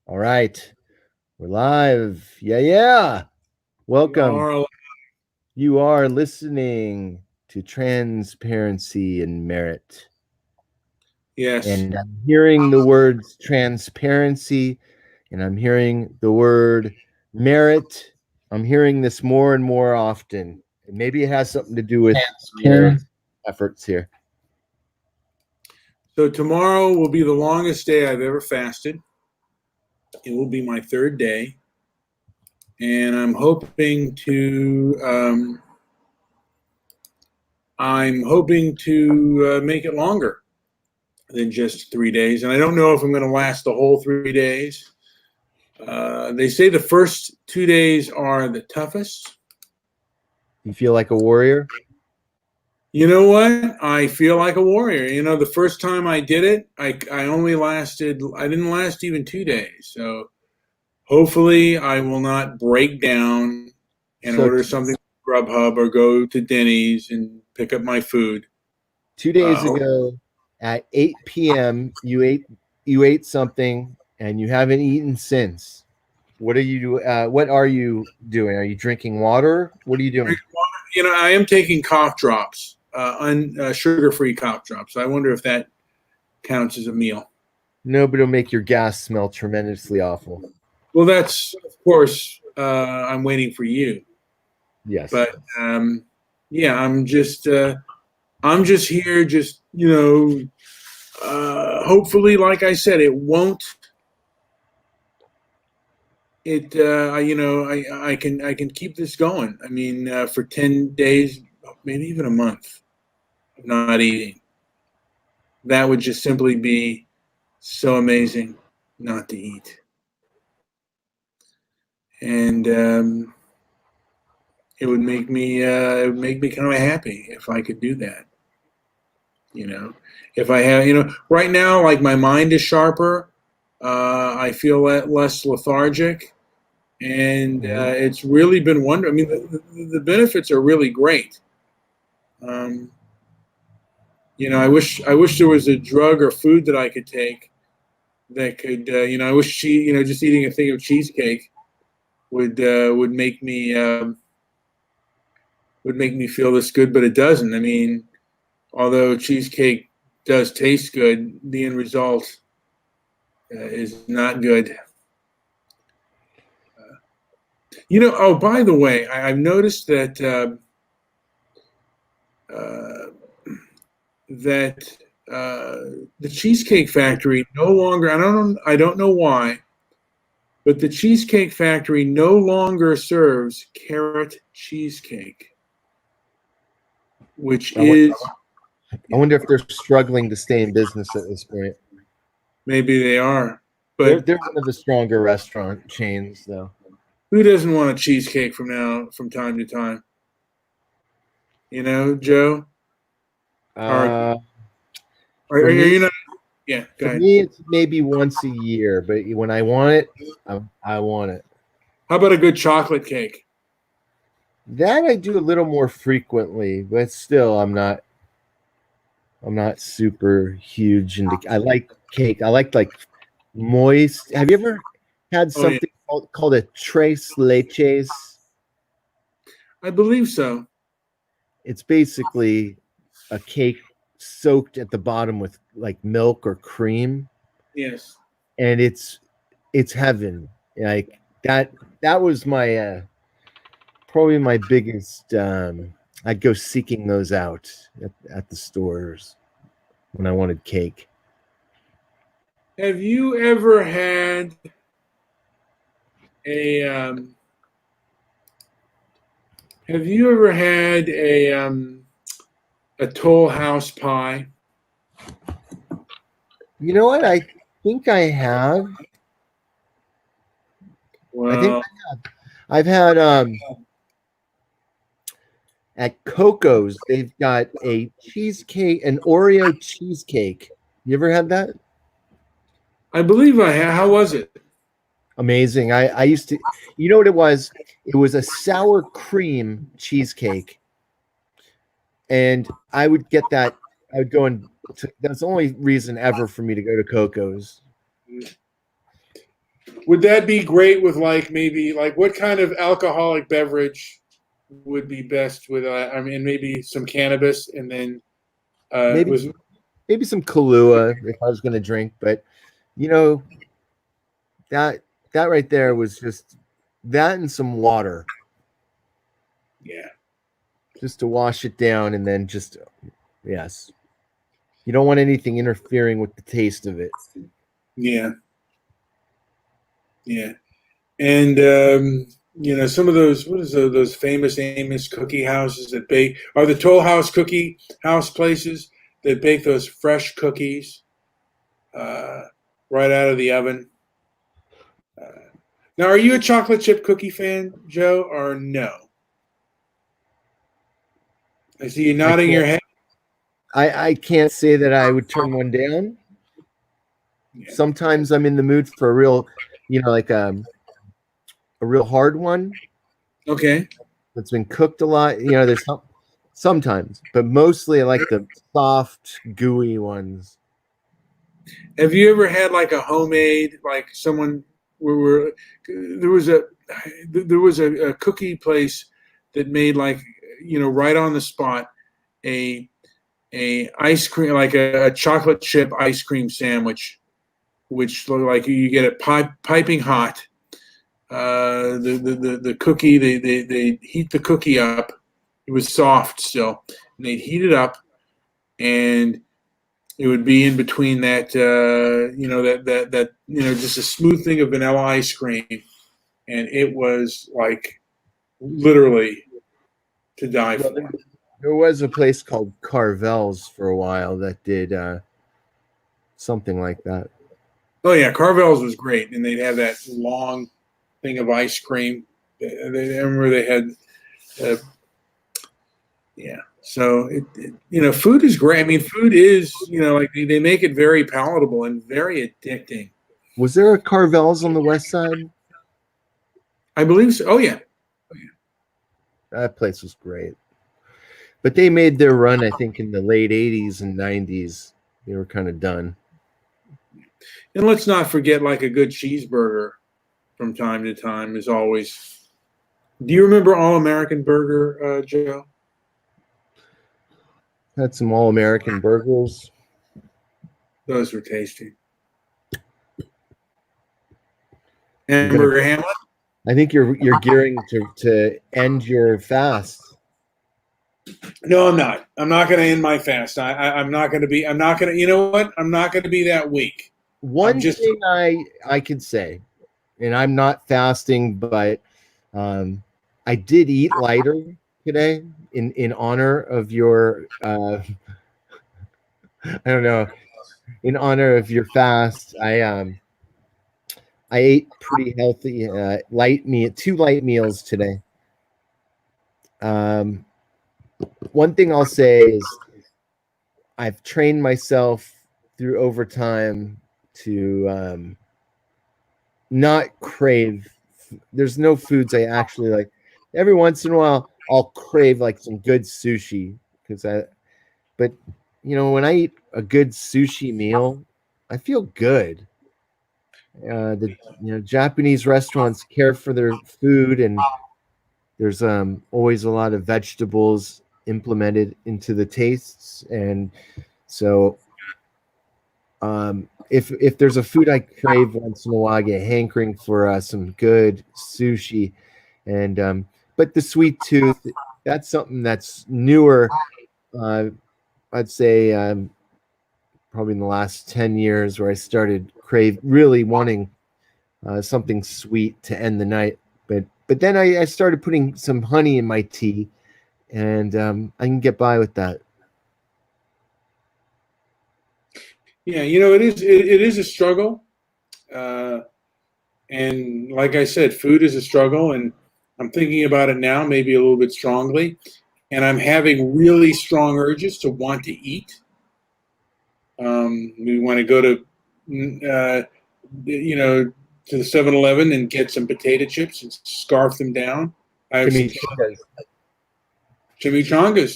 All right. We're live. Yeah. We Welcome. are, You are listening to Transparency and Merit. yes. And I'm hearing the words transparency and I'm hearing the word merit. I'm hearing this more and more often. And maybe it has something to do with your efforts here. So tomorrow will be the longest day I've ever fasted. It will be my third day, and I'm hoping to make it longer than just 3 days. And I don't know if I'm going to last the whole 3 days. They say the first 2 days are the toughest. You feel like a warrior? You know what? I feel like a warrior. You know, the first time I did it, I didn't last even 2 days. So hopefully I will not break down and So order something from Grubhub or go to Denny's and pick up my food. 2 days Uh, ago at 8 p.m. you ate something and you haven't eaten since. What are you doing? Are you drinking water? What are you doing? you know, I am taking cough drops, sugar-free cough drops. I wonder if that counts as a meal. No, but it'll make your gas smell tremendously awful. Well, that's of course. I'm waiting for you, Yes. but yeah, I'm just here, just hopefully, like I said, it won't. I can keep this going. I mean, for 10 days, maybe even a month of not eating. That would just simply be so amazing not to eat, and it would make me kind of happy if I could do that. You know, if I have, right now, like my mind is sharper. I feel less lethargic, and Mhm. it's really been wonderful. I mean, the benefits are really great. Um, I wish there was a drug or food that I could take that could, I wish just eating a thing of cheesecake would make me feel this good, but it doesn't. I mean, although cheesecake does taste good, the end result is not good. Oh, by the way, I've noticed uh, that the Cheesecake Factory no longer. I don't know why, but the Cheesecake Factory no longer serves carrot cheesecake, which I, wonder, is, I wonder if they're struggling to stay in business at this point. maybe they are, They're but they're one of the stronger restaurant chains, though. who doesn't want a cheesecake from time to time? Joe, are Uh, are for me, you not? Yeah, go for ahead. me, it's maybe once a year, but when I want it, I want it. How about a good chocolate cake? That I do a little more frequently, but still, I'm not super huge into. I like cake. I like moist. Have you ever had Oh yeah, something called a tres leches? I believe so. It's basically a cake soaked at the bottom with like milk or cream, Yes. and it's heaven. Like that was my probably my biggest. I'd go seeking those out at the stores when I wanted cake. Have you ever had a um, Have you ever had a Toll House pie? You know what? I think I have. I think Well, I've had at Coco's. They've got a cheesecake, an Oreo cheesecake. You ever had that? I believe I have. How was it? Amazing. I used to, you know what it was? It was a sour cream cheesecake, and I would get that. I would go and that's the only reason ever for me to go to Coco's. Would that be great with like maybe like what kind of alcoholic beverage would be best with? I mean, maybe some cannabis, and then Maybe was maybe some Kahlua if I was going to drink, but you know that that right there was just that and some water yeah, just to wash it down, and then just yes, you don't want anything interfering with the taste of it. yeah, yeah, and some of those what is those famous Amos cookie houses that bake are the Toll House cookie house places that bake those fresh cookies uh, right out of the oven. Uh, Now, are you a chocolate chip cookie fan, Joe, or no? I see you I nodding can't your head. I can't say that I would turn one down. Yeah. Sometimes I'm in the mood for a real, like a real hard one Okay. that's been cooked a lot. There's sometimes, but mostly I like the soft, gooey ones. Have you ever had like a homemade, like someone where there was a a cookie place that made like right on the spot a ice cream like a chocolate chip ice cream sandwich, which looked like you get it piping hot. The cookie they heat the cookie up. It was soft still, and they'd heat it up, and it would be in between that just a smooth thing of vanilla ice cream, and it was like literally to die Well, for. there was a place called Carvel's for a while that did something like that. Oh yeah, Carvel's was great, and they'd have that long thing of ice cream. I remember they had, yeah. So food is great. I mean, food is like they make it very palatable and very addicting. Was there a Carvel's on the west side? I believe so. Oh yeah. That place was great. But they made their run, I think, in the late 80s and 90s. They were kind of done. And let's not forget like a good cheeseburger from time to time is always. Do you remember All American Burger, Joe? Had some all American burgers. Those were tasty. You're gonna Hamburger Hamlet? I think you're gearing to end your fast. No, I'm not. I'm not going to end my fast. I'm not going to be. I'm not going to. You know what? I'm not going to be that weak. One thing I could say, and I'm not fasting, but I did eat lighter today in honor of your I don't know, in honor of your fast. I ate pretty healthy, two light meals today. One thing I'll say is I've trained myself through overtime to not crave. There's no foods I actually like. Every once in a while, I'll crave like some good sushi but when I eat a good sushi meal, I feel good. The Japanese restaurants care for their food, and there's always a lot of vegetables implemented into the tastes, and so if there's a food I crave once in a while, I get hankering for some good sushi, and but the sweet tooth, that's something that's newer. I'd say probably in the last 10 years where I started really wanting something sweet to end the night. But then I started putting some honey in my tea, and I can get by with that. Yeah, it is a struggle, and like I said, food is a struggle, and I'm thinking about it now, maybe a little bit strongly, and I'm having really strong urges to want to eat. We want to go to, to the 7-Eleven and get some potato chips and scarf them down. I have some chimichangas.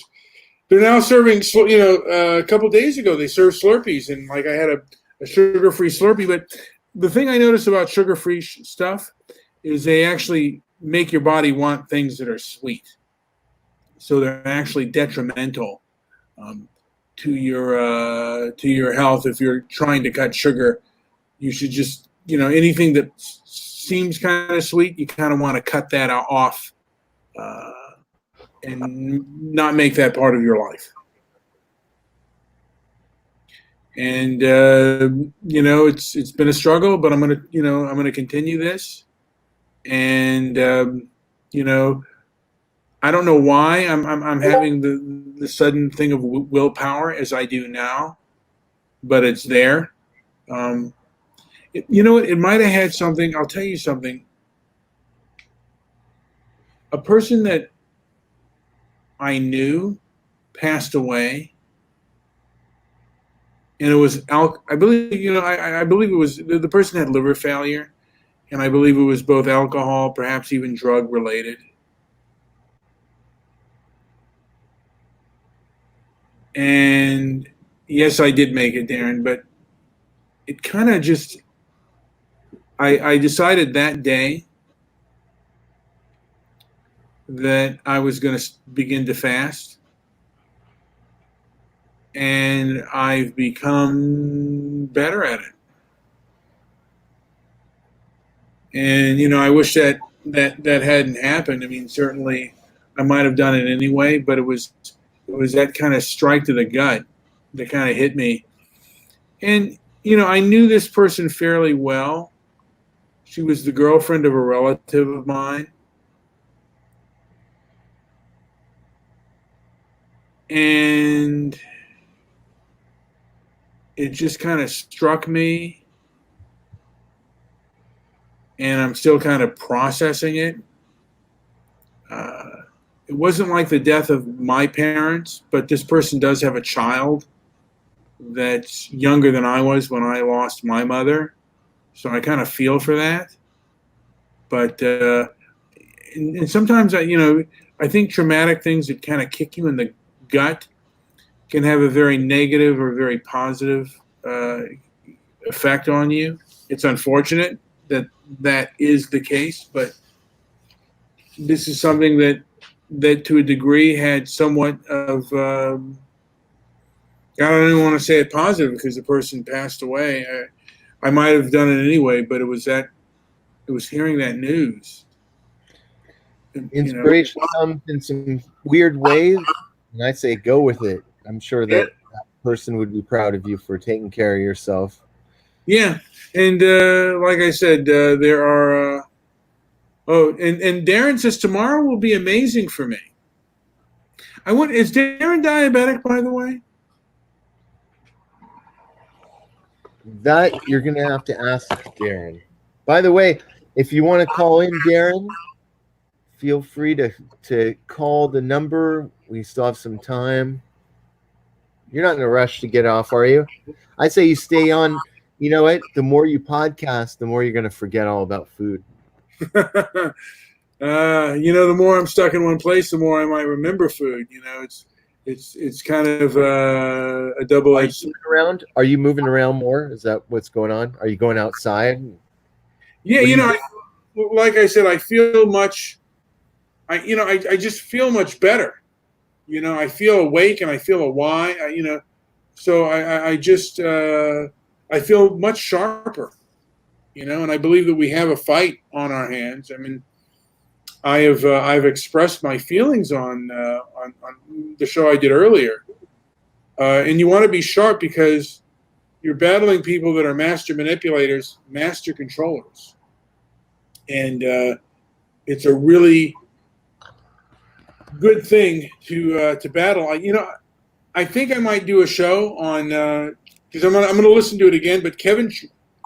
They're now serving, a couple days ago they served Slurpees, and like I had a sugar-free Slurpee, but the thing I notice about sugar-free stuff is they actually make your body want things that are sweet. So they're actually detrimental um, to your health. If you're trying to cut sugar, you should just, anything that seems kind of sweet, you kind of want to cut that off uh, and not make that part of your life. And it's been a struggle, but I'm gonna continue this. And I don't know why I'm having the sudden thing of willpower as I do now, but it's there. It might have had something. I'll tell you something. A person that I knew passed away, and it was I believe I believe it was the person had liver failure, and I believe it was both alcohol, perhaps even drug related. And yes, I did make it, Darren, but it kind of just I decided that day that I was going to begin to fast, and I've become better at it. And I wish that hadn't happened. I mean, certainly I might have done it anyway, but it was that kind of strike to the gut that kind of hit me. And I knew this person fairly well. She was the girlfriend of a relative of mine. And it just kind of struck me, and I'm still kind of processing it. It wasn't like the death of my parents, but this person does have a child that's younger than I was when I lost my mother. So I kind of feel for that. But and sometimes I think traumatic things that kind of kick you in the gut can have a very negative or very positive effect on you. It's unfortunate that is the case, but this is something that to a degree had somewhat of I don't even want to say it positive because the person passed away. I might have done it anyway, but it was hearing that news. Inspiration comes in some weird ways, and I say go with it. I'm sure that person would be proud of you for taking care of yourself. Yeah, and like I said, there are. And Darren says tomorrow will be amazing for me. Is Darren diabetic, by the way? That you're going to have to ask Darren. By the way, if you want to call in, Darren, feel free to call the number. We still have some time. You're not in a rush to get off, are you? I say you stay on. You know what? The more you podcast, the more you're going to forget all about food. The more I'm stuck in one place, the more I might remember food. It's kind of a double-edged. Are you moving around more? Is that what's going on? Are you going outside? Yeah, like I said, I feel much. I just feel much better. I feel awake and I feel alive. So I just I feel much sharper. And I believe that we have a fight on our hands. I mean, I've expressed my feelings on the show I did earlier, and you want to be sharp because you're battling people that are master manipulators, master controllers, and it's a really good thing to battle. I think I might do a show on because I'm gonna listen to it again. But Kevin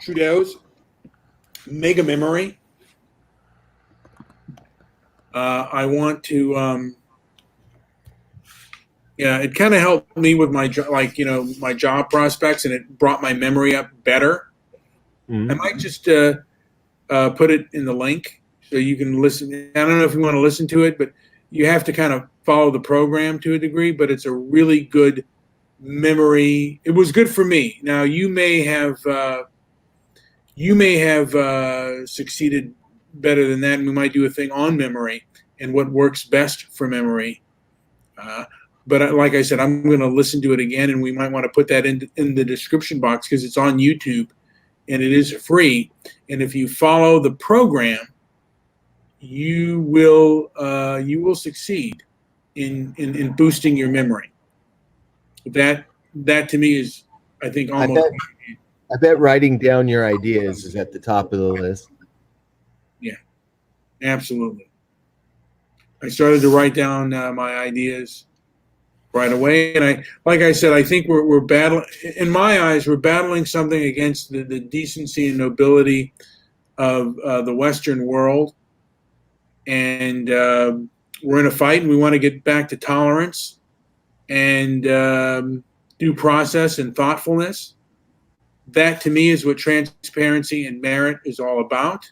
Trudeau's Mega Memory. I want to. It kind of helped me with my my job prospects, and it brought my memory up better. Mm-hmm. I might just put it in the link so you can listen. I don't know if you want to listen to it, but you have to kind of follow the program to a degree. But it's a really good memory. It was good for me. Now you may have You may have succeeded better than that, and we might do a thing on memory and what works best for memory. But like I said, I'm going to listen to it again, and we might want to put that in the description box because it's on YouTube and it is free. And if you follow the program, you will succeed in boosting your memory. That to me is, I think, I almost. bet I bet writing down your ideas is at the top of the list. Yeah, absolutely. I started to write down my ideas right away, and like I said, I think we're battling. In my eyes, we're battling something against the decency and nobility of the Western world, and we're in a fight, and we want to get back to tolerance and due process and thoughtfulness. That to me is what transparency and merit is all about,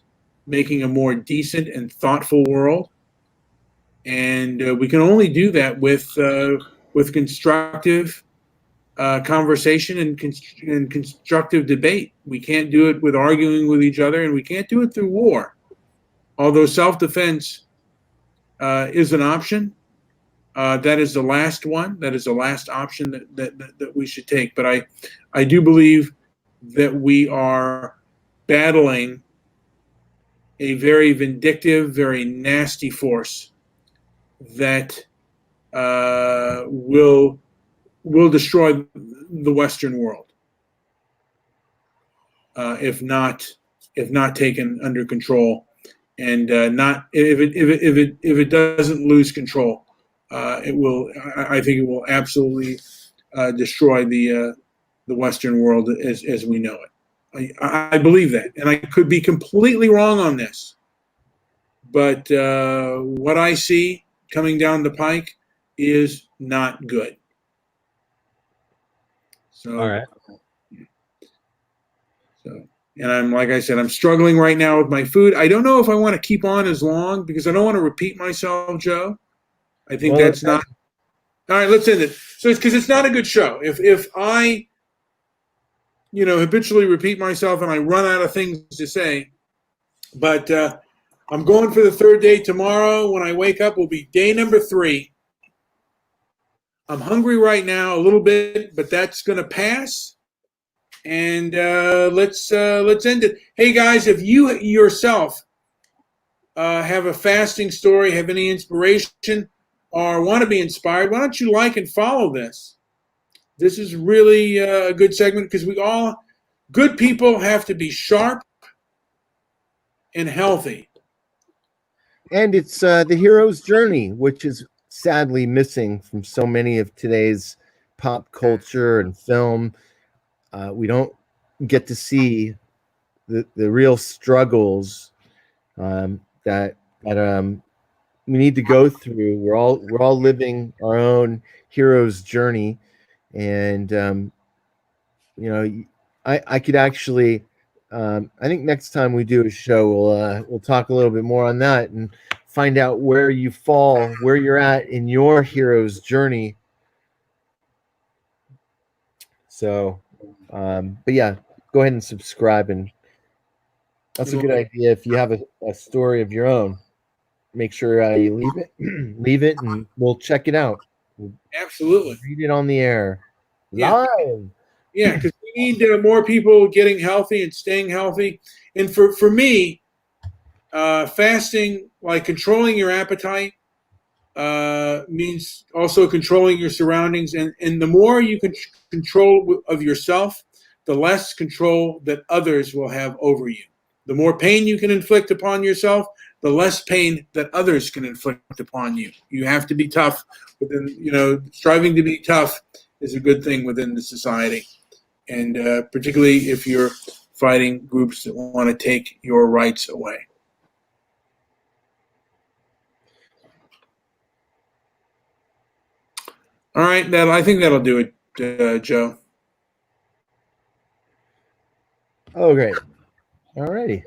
making a more decent and thoughtful world. And we can only do that with constructive conversation and constructive debate. We can't do it with arguing with each other, and we can't do it through war. Although self-defense is an option, that is the last one. That is the last option that we should take. But I do believe that we are battling a very vindictive, very nasty force that will destroy the Western world if not taken under control, and not if it doesn't lose control, it will. I think it will absolutely destroy the Western world as we know it. I believe that, and I could be completely wrong on this, but what I see coming down the pike is not good. So, All right. So, and like I said, I'm struggling right now with my food. I don't know if I want to keep on as long because I don't want to repeat myself, Joe. I think that's not. All right, let's end it. So it's because it's not a good show. If I, habitually repeat myself and I run out of things to say, but I'm going for the third day tomorrow. When I wake up, will be day number 3. I'm hungry right now a little bit, but that's going to pass. And let's end it. Hey guys, if you yourself have a fasting story, have any inspiration, or want to be inspired, why don't you like and follow this? This is really a good segment because good people have to be sharp and healthy. And it's the hero's journey, which is sadly missing from so many of today's pop culture and film. We don't get to see the real struggles that we need to go through. We're all living our own hero's journey, and I could actually. I think next time we do a show, we'll talk a little bit more on that and find out where you fall, where you're at in your hero's journey. So, but yeah, go ahead and subscribe, and that's a good idea. If you have a story of your own, make sure you leave it, and we'll check it out. Absolutely. Read it on the air, live. Yeah, because we need more people getting healthy and staying healthy. And for me, fasting, like controlling your appetite, means also controlling your surroundings. And the more you can control of yourself, the less control that others will have over you. The more pain you can inflict upon yourself, the less pain that others can inflict upon you. You have to be tough striving to be tough is a good thing within the society. And particularly if you're fighting groups that want to take your rights away. All right, I think that'll do it, Joe. Oh, great. All righty.